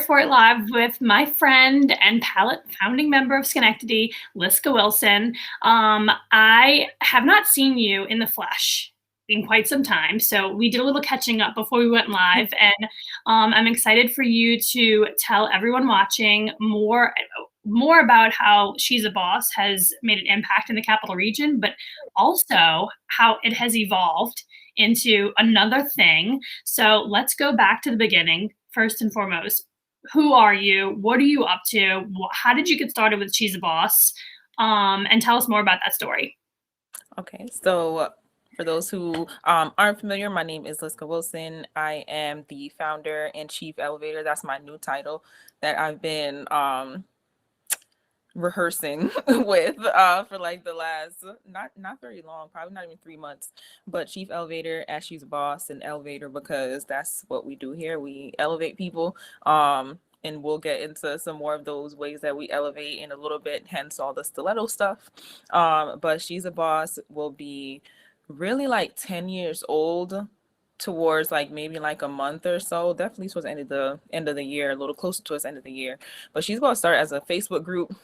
For It Live with my friend and Palette founding member of Schenectady, Liska Wilson. I have not seen you in the flesh in quite some time, so we did a little catching up before we went live, and I'm excited for you to tell everyone watching more about how She's a Boss has made an impact in the capital region, but also how it has evolved into another thing. So let's go back to the beginning. First and foremost, who are you? What are you up to? How did you get started with She's a Boss? And tell us more about that story. Okay, so for those who aren't familiar, my name is Liska Wilson. I am the founder and chief elevator. That's my new title that I've been rehearsing with for like the last not very long, probably not even 3 months. But chief elevator as She's a Boss and elevator because that's what we do here. We elevate people. And we'll get into some more of those ways that we elevate in a little bit, hence all the stiletto stuff. But She's a Boss will be really like 10 years old towards like maybe like a month or so, definitely towards the end of the year, a little closer towards the end of the year. But she's going to start as a Facebook group,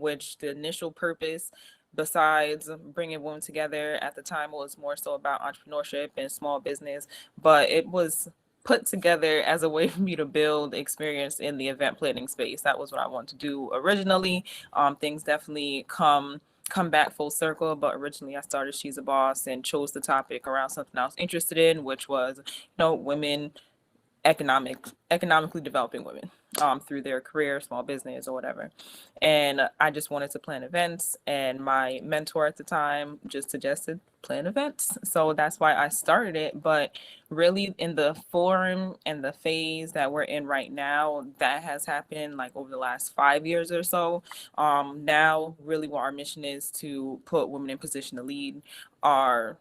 which the initial purpose besides bringing women together at the time was more so about entrepreneurship and small business, but it was put together as a way for me to build experience in the event planning space. That was what I wanted to do originally. Things definitely come back full circle, but originally I started She's a Boss and chose the topic around something I was interested in, which was women, economically developing women through their career, small business, or whatever. And I just wanted to plan events, and my mentor at the time just suggested plan events. So that's why I started it. But really, in the form and the phase that we're in right now, that has happened like over the last 5 years or so. Now, really, what our mission is to put women in position to lead.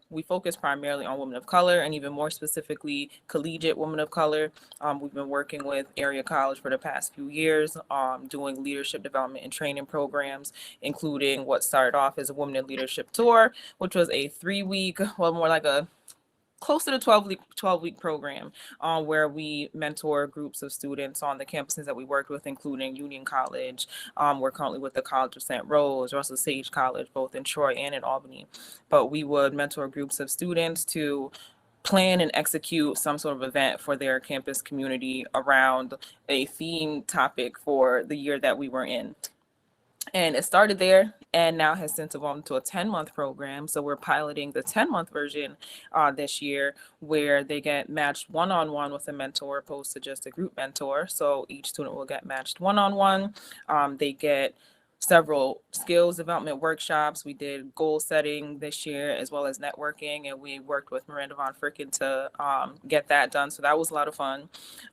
We focus primarily on women of color, and even more specifically collegiate women of color. We've been working with area college for the past few years, doing leadership development and training programs, including what started off as a Women in Leadership Tour, which was a 3-week, well, more like a close to the 12-week program, where we mentor groups of students on the campuses that we worked with, including Union College. We're currently with the College of St. Rose, Russell Sage College, both in Troy and in Albany. But we would mentor groups of students to plan and execute some sort of event for their campus community around a theme topic for the year that we were in. And it started there and now has since evolved into a 10-month program. So we're piloting the 10-month version this year, where they get matched one-on-one with a mentor opposed to just a group mentor. So each student will get matched one-on-one. They get several skills development workshops. We did goal setting this year as well as networking, and we worked with Miranda Von Fricken to get that done. So that was a lot of fun.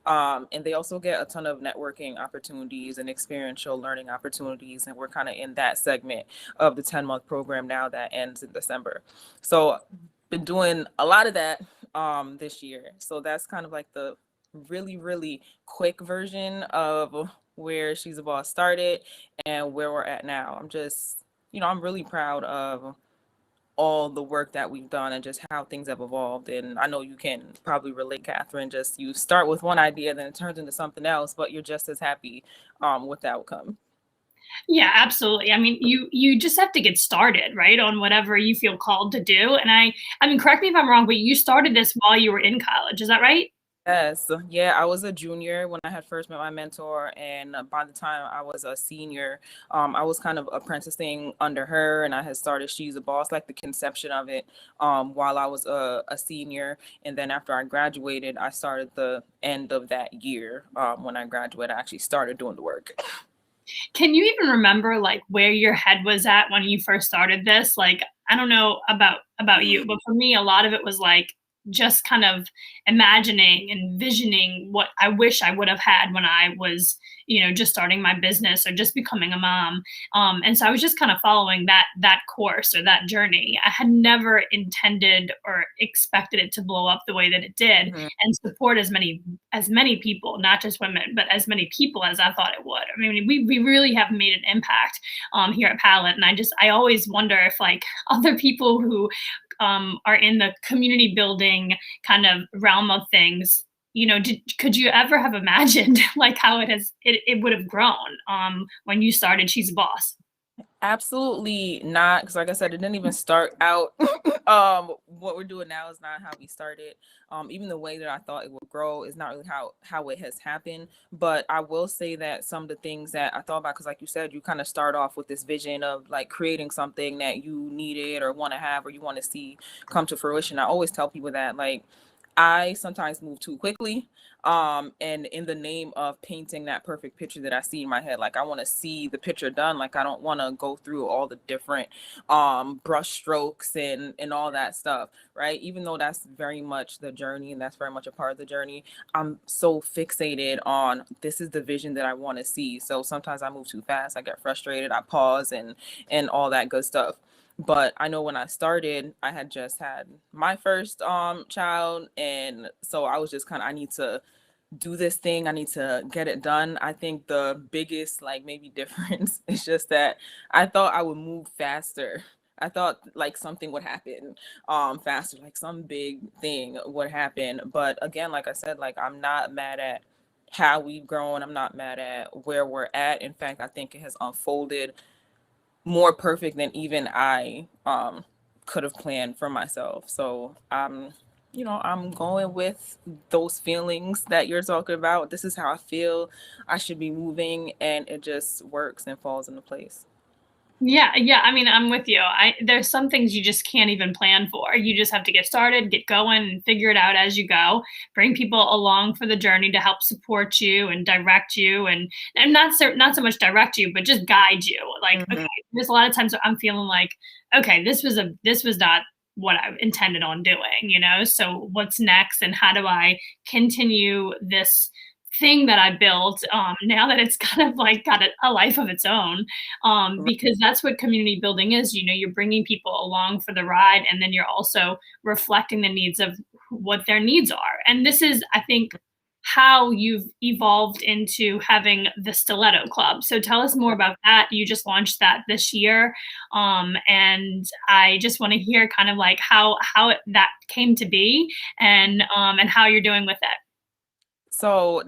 And they also get a ton of networking opportunities and experiential learning opportunities. And we're kind of in that segment of the 10-month program now that ends in December. So been doing a lot of that this year. So that's kind of like the really, really quick version of where She's a Boss started and where we're at now. I'm really proud of all the work that we've done and just how things have evolved. And I know you can probably relate, Catherine, just you start with one idea, then it turns into something else, but you're just as happy with the outcome. Yeah, absolutely. I mean, you just have to get started, right, on whatever you feel called to do. And I mean, correct me if I'm wrong, but you started this while you were in college. Is that right? Yes. Yeah, I was a junior when I had first met my mentor, and by the time I was a senior, I was kind of apprenticing under her, and I had started She's a Boss, like the conception of it, while I was a senior. And then after I graduated, I started the end of that year. When I graduated, I actually started doing the work. Can you even remember like where your head was at when you first started this? Like, I don't know about you, but for me, a lot of it was like just kind of imagining and visioning what I wish I would have had when I was, just starting my business or just becoming a mom. And so I was just kind of following that course or that journey. I had never intended or expected it to blow up the way that it did, Mhm. and support as many people, not just women, but as many people as I thought it would. I mean, we really have made an impact here at Palette, and I always wonder if like other people who are in the community building kind of realm of things could you ever have imagined like how it would have grown when you started She's a Boss? Absolutely not, because like I said, it didn't even start out. What we're doing now is not how we started. Even the way that I thought it would grow is not really how it has happened. But I will say that some of the things that I thought about, because like you said, you kind of start off with this vision of like creating something that you needed or want to have or you want to see come to fruition. I always tell people that like I sometimes move too quickly. And in the name of painting that perfect picture that I see in my head, like I want to see the picture done. Like I don't want to go through all the different brush strokes and all that stuff, right? Even though that's very much the journey and that's very much a part of the journey, I'm so fixated on this is the vision that I want to see. So sometimes I move too fast, I get frustrated, I pause and all that good stuff. But I know when I started, I had just had my first child, and so I was just kind of, I need to do this thing, I need to get it done. I think the biggest like maybe difference is just that I thought I would move faster. I thought like something would happen faster, like some big thing would happen. But again, like I said, like I'm not mad at how we've grown, I'm not mad at where we're at. In fact, I think it has unfolded more perfect than even I could have planned for myself. So I'm going with those feelings that you're talking about. This is how I feel I should be moving, and it just works and falls into place. Yeah, yeah, I mean, I'm with you. There's some things you just can't even plan for. You just have to get started, get going, and figure it out as you go. Bring people along for the journey to help support you and direct you, and not so much direct you, but just guide you. Like, okay, Mm-hmm. there's a lot of times where I'm feeling like, okay, this was not what I intended on doing, So what's next, and how do I continue this thing that I built now that it's kind of like got a life of its own? Because that's what community building is. You're bringing people along for the ride, and then you're also reflecting the needs of what their needs are. And this is, I think, how you've evolved into having the Stiletto Club. So tell us more about that. You just launched that this year, and I just want to hear kind of like that came to be, and how you're doing with it. So,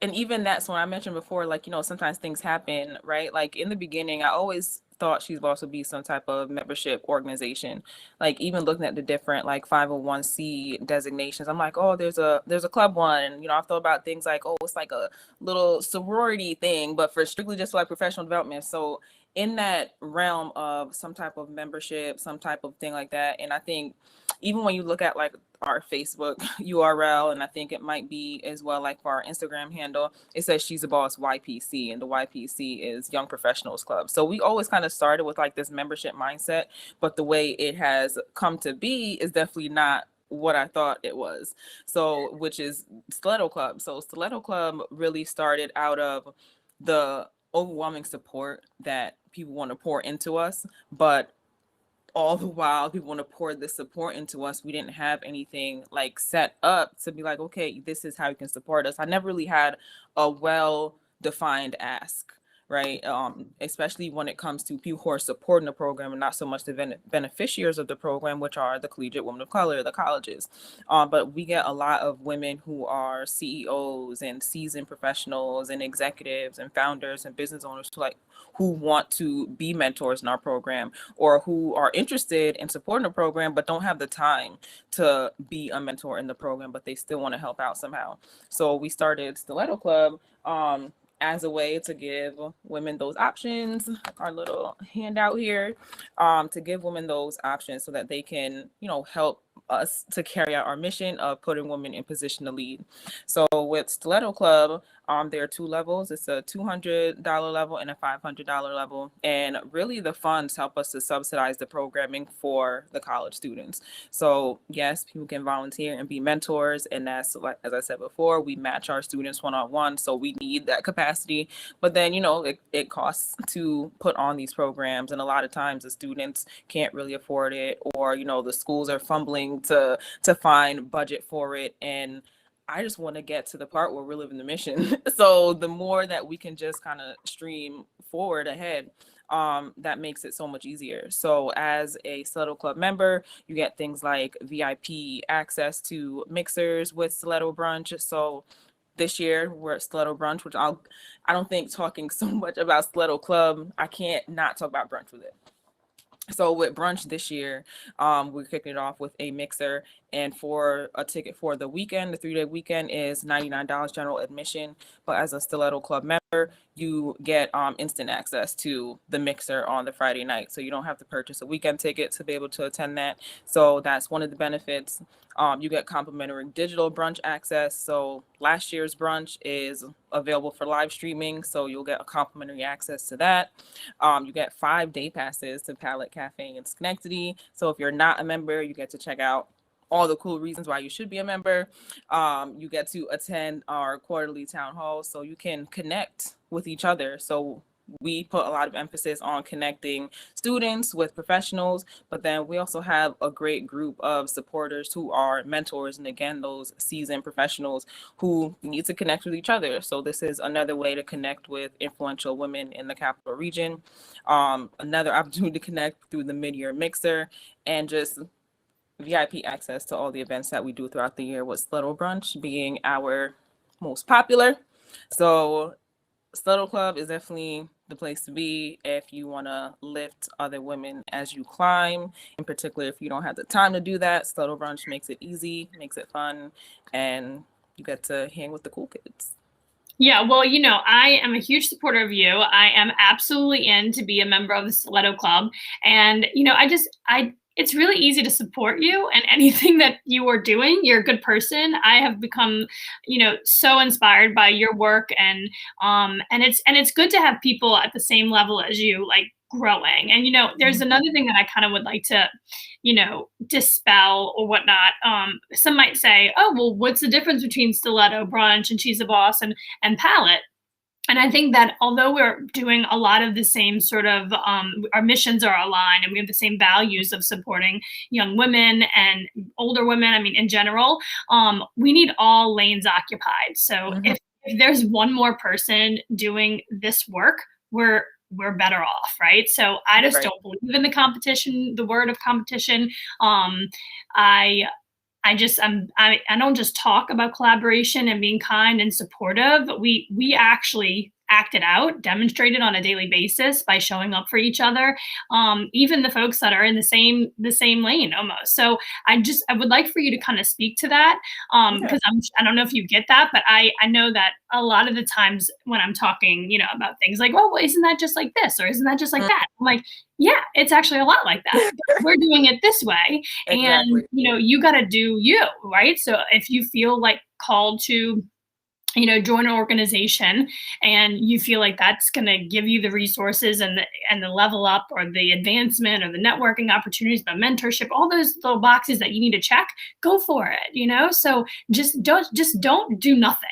and even that's when I mentioned before, like, sometimes things happen, right? Like in the beginning, I always thought She's Boss would be some type of membership organization. Like even looking at the different like 501c designations, I'm like, oh, there's a club one. And, I've thought about things like, oh, it's like a little sorority thing, but for strictly just like professional development. So in that realm of some type of membership, some type of thing like that. And I think even when you look at like our Facebook URL, and I think it might be as well like for our Instagram handle, it says She's a Boss YPC, and the YPC is Young Professionals Club. So we always kind of started with like this membership mindset, but the way it has come to be is definitely not what I thought it was. So, which is Stiletto Club. So Stiletto Club really started out of the overwhelming support that people want to pour into us, but all the while people want to pour this support into us, we didn't have anything like set up to be like, okay, this is how you can support us. I never really had a well defined ask, right? Especially when it comes to people who are supporting the program and not so much the beneficiaries of the program, which are the collegiate women of color, the colleges. But we get a lot of women who are CEOs and seasoned professionals and executives and founders and business owners who want to be mentors in our program, or who are interested in supporting the program but don't have the time to be a mentor in the program, but they still want to help out somehow. So we started Stiletto Club as a way to give women those options, our little handout here, to give women those options so that they can, help us to carry out our mission of putting women in position to lead. So with Stiletto Club, there are two levels. It's a $200 level and a $500 level. And really the funds help us to subsidize the programming for the college students. So yes, people can volunteer and be mentors. And that's, like, as I said before, we match our students one-on-one. So we need that capacity. But then, it costs to put on these programs. And a lot of times the students can't really afford it, or, the schools are fumbling to find budget for it. And I just want to get to the part where we're living the mission. So the more that we can just kind of stream forward ahead, that makes it so much easier. So as a Stiletto Club member, you get things like VIP access to mixers with Stiletto Brunch. So this year we're at Stiletto Brunch, which I don't think talking so much about Stiletto Club, I can't not talk about brunch with it. So with brunch this year, we're kicking it off with a mixer, and for a ticket for the weekend, the 3-day weekend is $99 general admission. But as a Stiletto Club member, you get instant access to the mixer on the Friday night, so you don't have to purchase a weekend ticket to be able to attend that. So that's one of the benefits. You get complimentary digital brunch access. So last year's brunch is available for live streaming, so you'll get a complimentary access to that. You get 5-day passes to Palette Cafe in Schenectady. So if you're not a member, you get to check out all the cool reasons why you should be a member. You get to attend our quarterly town hall, so you can connect with each other. So we put a lot of emphasis on connecting students with professionals, but then we also have a great group of supporters who are mentors, and again, those seasoned professionals who need to connect with each other. So this is another way to connect with influential women in the capital region. Another opportunity to connect through the mid-year mixer, and just VIP access to all the events that we do throughout the year, with Stiletto Brunch being our most popular. So Stiletto Club is definitely the place to be if you want to lift other women as you climb. In particular, if you don't have the time to do that, Stiletto Brunch makes it easy, makes it fun, and you get to hang with the cool kids. Yeah, well, I am a huge supporter of you. I am absolutely in to be a member of the Stiletto Club. And, it's really easy to support you and anything that you are doing. You're a good person. I have become, so inspired by your work, and it's good to have people at the same level as you, like, growing. And, there's another thing that I kind of would like to, dispel or whatnot. Some might say, oh, well, what's the difference between Stiletto Brunch and She's a Boss and Palette? And I think that although we're doing a lot of the same sort of, our missions are aligned and we have the same values of supporting young women and older women, I mean, in general, we need all lanes occupied. So if there's one more person doing this work, we're better off, right? So I just don't believe in the competition, the word of competition. I don't just talk about collaboration and being kind and supportive. We actually act it out, demonstrate it on a daily basis by showing up for each other. Even the folks that are in the same lane almost. So I would like for you to kind of speak to that. Because I don't know if you get that, but I know that a lot of the times when I'm talking, about things like, oh, well, isn't that just like this? Or isn't that just like that? I'm like, yeah, it's actually a lot like that. We're doing it this way. Exactly. And, you got to do you, right? So if you feel like called to, join an organization and you feel like that's going to give you the resources and the level up or the advancement or the networking opportunities, the mentorship, all those little boxes that you need to check, go for it, So just don't do nothing.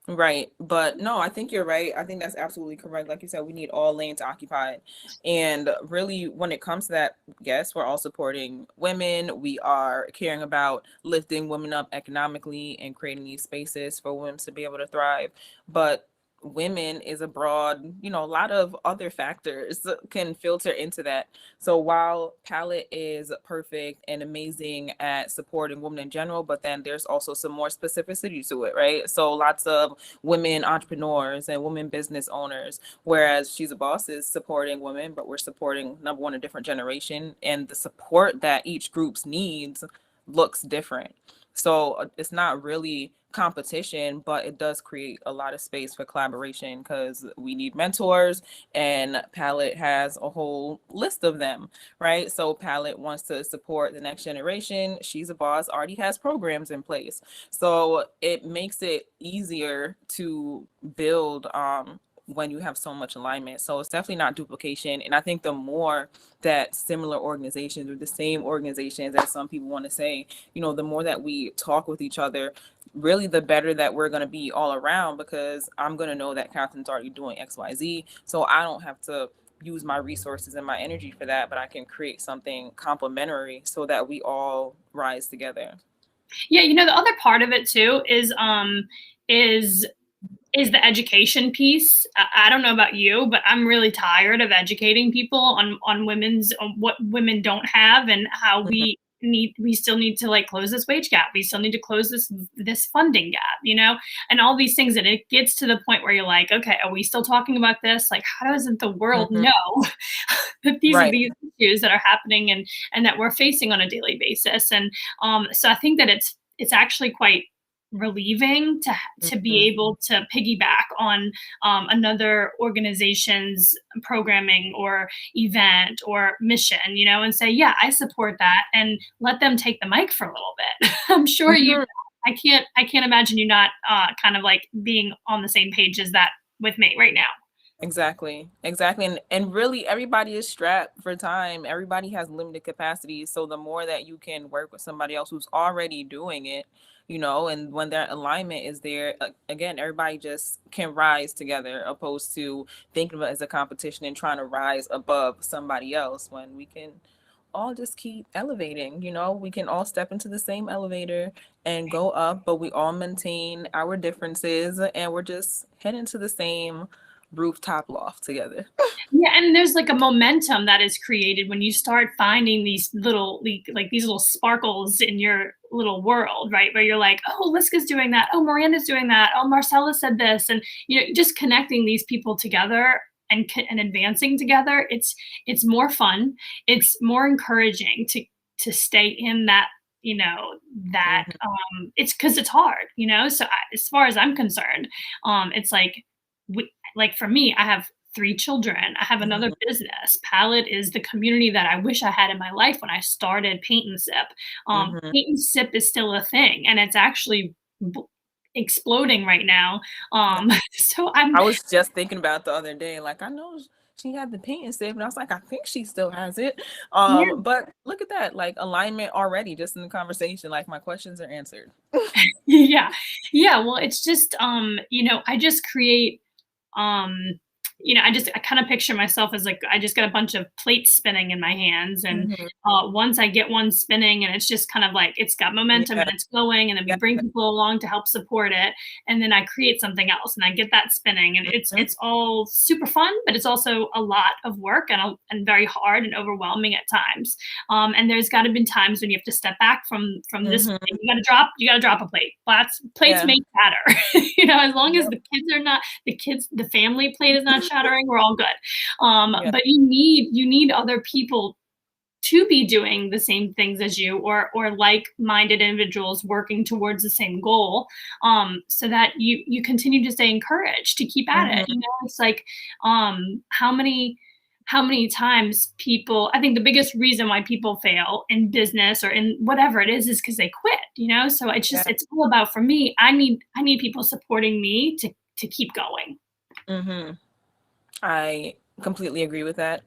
Right. But no, I think you're right. I think that's absolutely correct. Like you said, we need all lanes occupied. And really, when it comes to that, yes, we're all supporting women. We are caring about lifting women up economically and creating these spaces for women to be able to thrive. But women is a broad, a lot of other factors can filter into that. So while Palette is perfect and amazing at supporting women in general, but then there's also some more specificity to it, right? So lots of women entrepreneurs and women business owners, whereas She's a Boss is supporting women, but we're supporting, number one, a different generation, and the support that each group's needs looks different. So it's not really competition, but it does create a lot of space for collaboration because we need mentors, and Palette has a whole list of them, right? So Palette wants to support the next generation. She's a Boss already has programs in place. So it makes it easier to build when you have so much alignment. So it's definitely not duplication. And I think the more that similar organizations, or the same organizations, as some people want to say, the more that we talk with each other, really the better that we're going to be all around, because I'm going to know that Catherine's already doing XYZ. So I don't have to use my resources and my energy for that, but I can create something complementary so that we all rise together. Yeah, the other part of it too is the education piece. I don't know about you, but I'm really tired of educating people on on what women don't have and how Mhm. we still need to like close this wage gap. We still need to close this funding gap, you know, and all these things. And it gets to the point where you're like, okay, are we still talking about this? Like, how doesn't the world Mhm. know that these are Right. these issues that are happening and that we're facing on a daily basis? And so I think that it's actually quite relieving to be Mhm. able to piggyback on another organization's programming or event or mission, you know, and say, yeah, I support that, and let them take the mic for a little bit. I'm sure you. Mhm. I can't imagine you not kind of like being on the same page as that with me right now. Exactly. Exactly. And really everybody is strapped for time. Everybody has limited capacity. So the more that you can work with somebody else who's already doing it, and when that alignment is there, again, everybody just can rise together opposed to thinking of it as a competition and trying to rise above somebody else when we can all just keep elevating. We can all step into the same elevator and go up, but we all maintain our differences and we're just heading to the same rooftop loft together. Yeah, and there's like a momentum that is created when you start finding these little like these little sparkles in your little world, right? Where you're like, oh, Liska's doing that. Oh, Miranda's doing that. Oh, Marcella said this, and just connecting these people together and advancing together. It's more fun. It's more encouraging to stay in that. That Mhm. it's because it's hard. So as far as I'm concerned, it's like like for me, I have 3 children. I have another Mhm. business. Palette is the community that I wish I had in my life when I started Paint and Sip. Mhm. Paint and Sip is still a thing, and it's actually b- exploding right now. Yeah. So I'm I was just thinking about the other day, like I know she had the paint and stuff, and I was like, I think she still has it. yeah, But look at that, like alignment already, just in the conversation. Like my questions are answered. yeah, yeah. Well, it's just I just create um I kind of picture myself as like I just got a bunch of plates spinning in my hands, and Mhm. once I get one spinning and it's just kind of like it's got momentum Yeah. and it's going, and then we Yeah. bring people along to help support it, and then I create something else and I get that spinning, and it's Mhm. it's all super fun, but it's also a lot of work and very hard and overwhelming at times. And there's got to be times when you have to step back from this Mhm. thing. You got to drop a plate. Plates Yeah. make batter. As long as Yep. the family plate is not shattering, we're all good. Yeah. But you need other people to be doing the same things as you, or like-minded individuals working towards the same goal, so that you continue to stay encouraged to keep at it. Mhm. It's like how many times people, I think the biggest reason why people fail in business or in whatever it is because they quit. So Yeah. it's all about, for me, I need people supporting me to keep going. Mhm. I completely agree with that.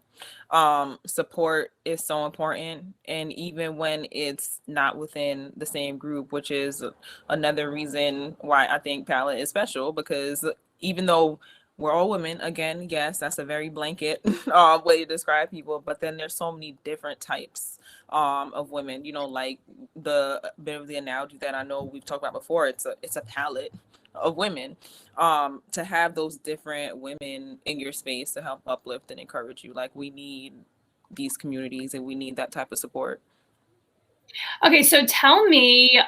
Support is so important, and even when it's not within the same group, which is another reason why I think palette is special, because even though we're all women, again, yes, that's a very blanket way to describe people, but then there's so many different types of women, like the bit of the analogy that I know we've talked about before, it's a palette of women. To have those different women in your space to help uplift and encourage you, like we need these communities and we need that type of support. Okay, so tell me,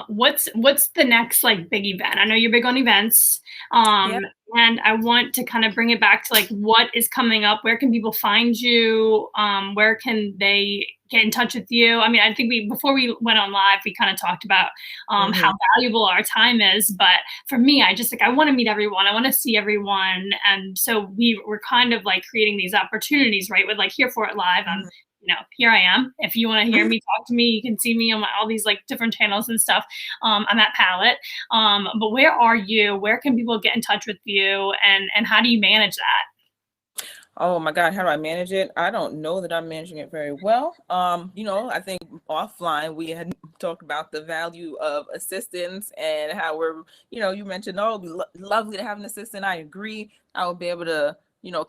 what's the next like big event? I know you're big on events, Yeah. and I want to kind of bring it back to like what is coming up. Where can people find you? Where can they get in touch with you? I mean, I think before we went on live, we kind of talked about how Hmm. valuable our time is. But for me, I just like I want to meet everyone. I want to see everyone, and so we're kind of like creating these opportunities, right? With like Here for It Live. Here I am. If you want to hear me talk to me, you can see me on all these like different channels and stuff. I'm at Palette. But where are you? Where can people get in touch with you? And how do you manage that? Oh my God, how do I manage it? I don't know that I'm managing it very well. I think offline we had talked about the value of assistance and how you mentioned, oh, it'd be lovely to have an assistant. I agree. I would be able to,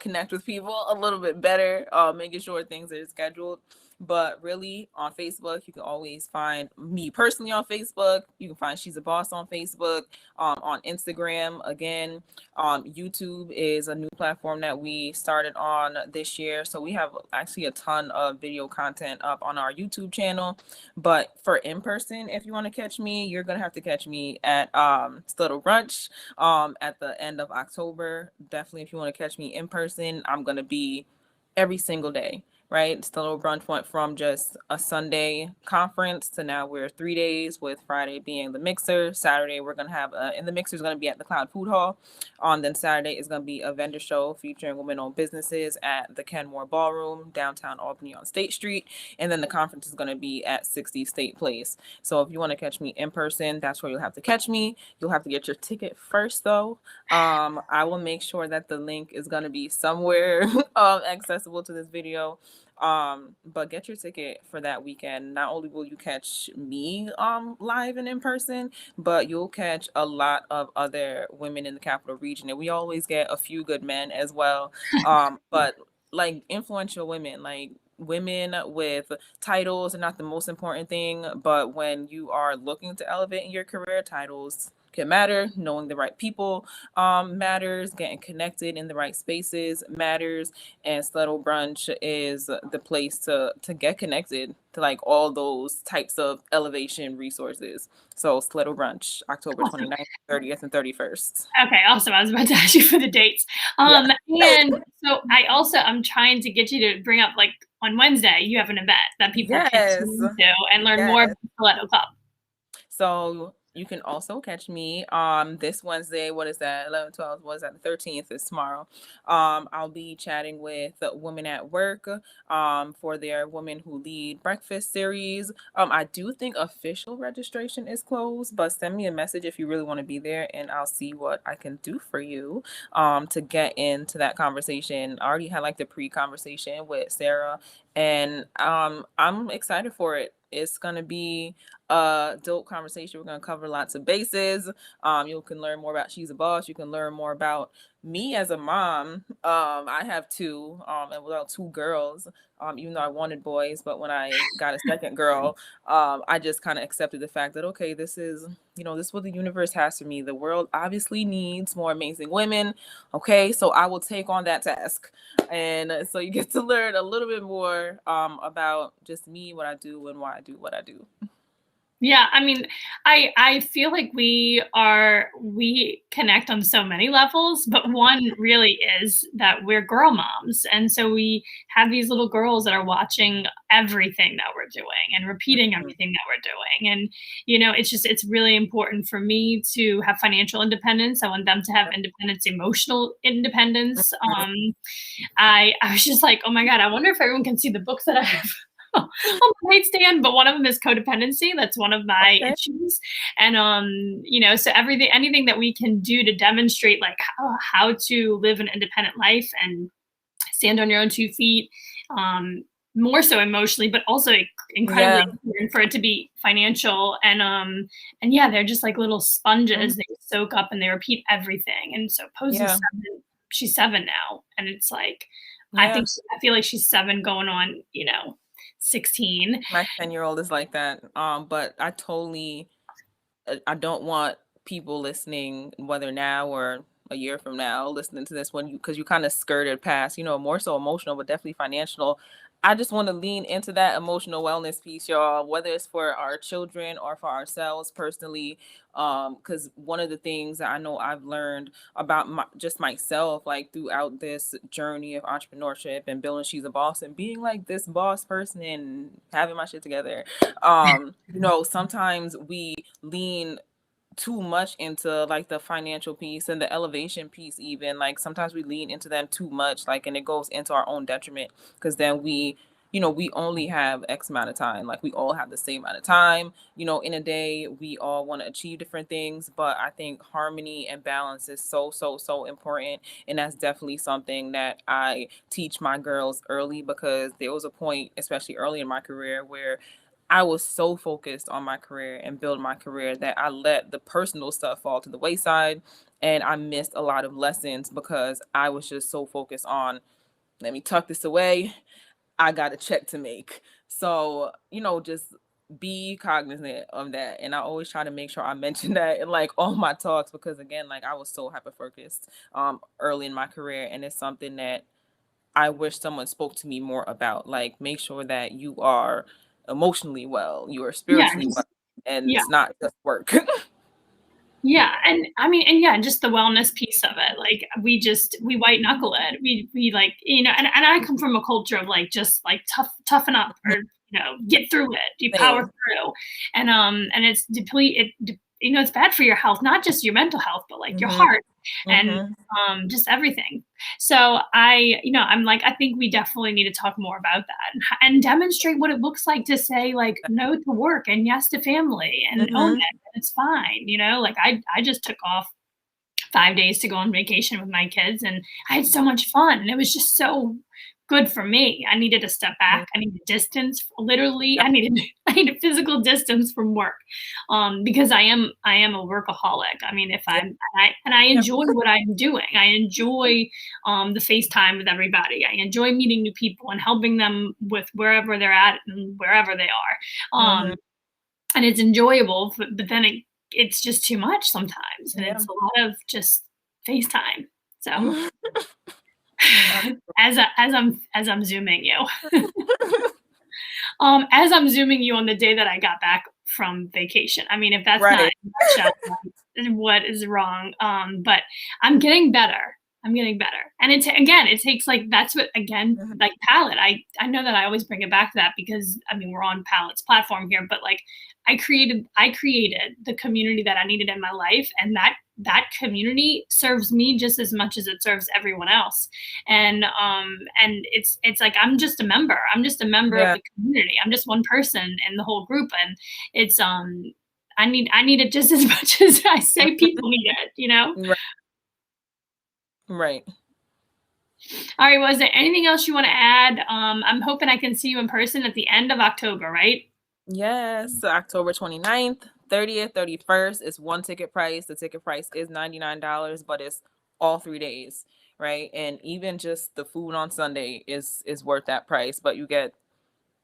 connect with people a little bit better, making sure things are scheduled. But really, on Facebook, you can always find me personally on Facebook. You can find She's a Boss on Facebook, on Instagram. Again, YouTube is a new platform that we started on this year. So we have actually a ton of video content up on our YouTube channel. But for in person, if you want to catch me, you're gonna have to catch me at Stiletto Brunch at the end of October. Definitely, if you want to catch me in person, I'm gonna be every single day, right? Stiletto Brunch went from just a Sunday conference to now we're 3 days, with Friday being the mixer. Saturday we're gonna have and the mixer is gonna be at the Cloud Food Hall. Then Saturday is gonna be a vendor show featuring women-owned businesses at the Kenmore Ballroom, downtown Albany on State Street. And then the conference is gonna be at 60 State Place. So if you want to catch me in person, that's where you'll have to catch me. You'll have to get your ticket first, though. I will make sure that the link is going to be somewhere accessible to this video. But get your ticket for that weekend. Not only will you catch me live and in person, but you'll catch a lot of other women in the capital region. And we always get a few good men as well. But like influential women, like women with titles are not the most important thing, but when you are looking to elevate in your career, titles can matter. Knowing the right people matters. Getting connected in the right spaces matters. And Stiletto Brunch is the place to get connected to like all those types of elevation resources. So Stiletto Brunch, October Awesome. 29th, 30th, and 31st. Okay, awesome. I was about to ask you for the dates. Yeah. And so I'm trying to get you to bring up like on Wednesday, you have an event that people can Yes. tune into and learn more Yes. about the Stiletto Club. So you can also catch me this Wednesday. What is that? 11, 12. What is that? The 13th is tomorrow. I'll be chatting with Women at Work for their Women Who Lead Breakfast series. I do think official registration is closed, but send me a message if you really want to be there, and I'll see what I can do for you to get into that conversation. I already had like the pre-conversation with Sarah, and I'm excited for it. It's gonna be a dope conversation. We're gonna cover lots of bases. You can learn more about She's a Boss. You can learn more about me as a mom. I have two, and well, two girls. Even though I wanted boys, but when I got a second girl, I just kind of accepted the fact that okay, this is this is what the universe has for me. The world obviously needs more amazing women. Okay, so I will take on that task. And so you get to learn a little bit more about just me, what I do, and why I do what I do. Yeah, I mean, I feel like we connect on so many levels, but one really is that we're girl moms. And so we have these little girls that are watching everything that we're doing and repeating everything that we're doing. And it's really important for me to have financial independence. I want them to have independence, emotional independence. I was just like, oh my God, I wonder if everyone can see the books that I have on my nightstand, but one of them is codependency. That's one of my issues. And, so anything that we can do to demonstrate like how to live an independent life and stand on your own 2 feet, more so emotionally, but also incredibly important for it to be financial. And yeah, they're just like little sponges. They soak up and they repeat everything. And so Posey's 7, she's 7 now. And it's like, I feel like she's 7 going on, 16. My 10-year-old is like that. But I don't want people listening, whether now or a year from now, listening to this because you kind of skirted past, more so emotional, but definitely financial. I just want to lean into that emotional wellness piece, y'all, whether it's for our children or for ourselves personally. Because one of the things that I know I've learned about myself, like throughout this journey of entrepreneurship and building She's a Boss and being like this boss person and having my shit together. Sometimes we lean too much into like the financial piece and the elevation piece. Even like sometimes we lean into them too much, like, and it goes into our own detriment because then we only have X amount of time. Like we all have the same amount of time, in a day. We all want to achieve different things, but I think harmony and balance is so, so, so important. And that's definitely something that I teach my girls early, because there was a point, especially early in my career, where I was so focused on my career and building my career that I let the personal stuff fall to the wayside, and I missed a lot of lessons because I was just so focused on, let me tuck this away. I got a check to make. So, just be cognizant of that. And I always try to make sure I mention that in like all my talks, because again, like I was so hyper focused early in my career, and it's something that I wish someone spoke to me more about. Like, make sure that you are emotionally well, you are Yeah, spiritually well, just and yeah. it's not just work. Yeah, and I mean, and yeah, just the wellness piece of it. Like we white knuckle it. We like, and I come from a culture of like just like toughen up or get through it. You power Same. through, and it's it's bad for your health, not just your mental health, but like your Hmm. heart and Hmm. just everything. So I'm like, I think we definitely need to talk more about that and demonstrate what it looks like to say like no to work and yes to family and own Hmm. it. It's fine, like I just took off 5 days to go on vacation with my kids and I had so much fun and it was just so good for me. I needed to step back. I needed distance. Literally, Yep. I needed physical distance from work. Because I am a workaholic. I mean, if Yep. I Yep. enjoy what I'm doing. I enjoy the FaceTime with everybody. I enjoy meeting new people and helping them with wherever they're at and wherever they are. Hmm. And it's enjoyable, but then it's just too much sometimes, and Yeah. it's a lot of just FaceTime. So Not as I'm zooming you, as I'm zooming you on the day that I got back from vacation. I mean, if that's not right. in a nutshell what is wrong, but I'm getting better. I'm getting better, and it's again, it takes like that's what again Mhm. like palette. I know that I always bring it back to that because I mean we're on Palette's platform here, but like I created the community that I needed in my life, and that community serves me just as much as it serves everyone else. And it's like I'm just a member. I'm just a member of Yeah. the community. I'm just one person in the whole group, and it's I need it just as much as I say people need it. Right. Right. All right, was there anything else you want to add? I'm hoping I can see you in person at the end of October, right? Yes, October 29th, 30th, 31st is one ticket price. The ticket price is $99, but it's all 3 days, right? And even just the food on Sunday is worth that price, but you get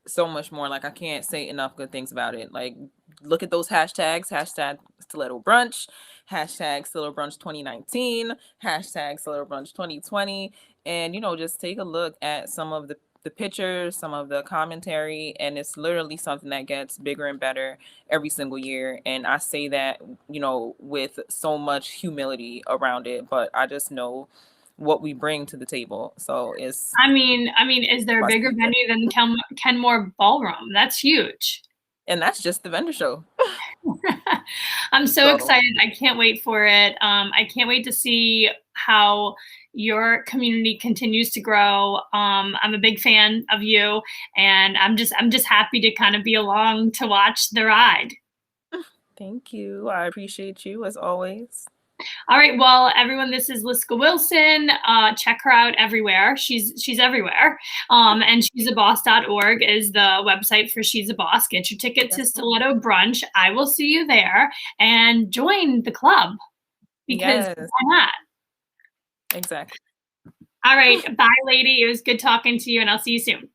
so much more. Like I can't say enough good things about it. Like look at those hashtags, hashtag Stiletto Brunch, hashtag Stiletto Brunch 2019, hashtag Stiletto Brunch 2020, and just take a look at some of the pictures, some of the commentary, and it's literally something that gets bigger and better every single year. And I say that, with so much humility around it, but I just know what we bring to the table. So it's I mean, is there a must bigger be good. venue than Kenmore Ballroom? That's huge. And that's just the vendor show. I'm so So excited. I can't wait for it. I can't wait to see how your community continues to grow. I'm a big fan of you, and I'm just happy to kind of be along to watch the ride. thank you. I appreciate you as always. All right, well, everyone, this is Liska Wilson. Check her out everywhere. She's everywhere. And she'saboss.org is the website for She's a Boss. Get your ticket to Yes. Stiletto Brunch. I will see you there and join the club because Yes, why not? exactly. All right, bye, lady. It was good talking to you, and I'll see you soon.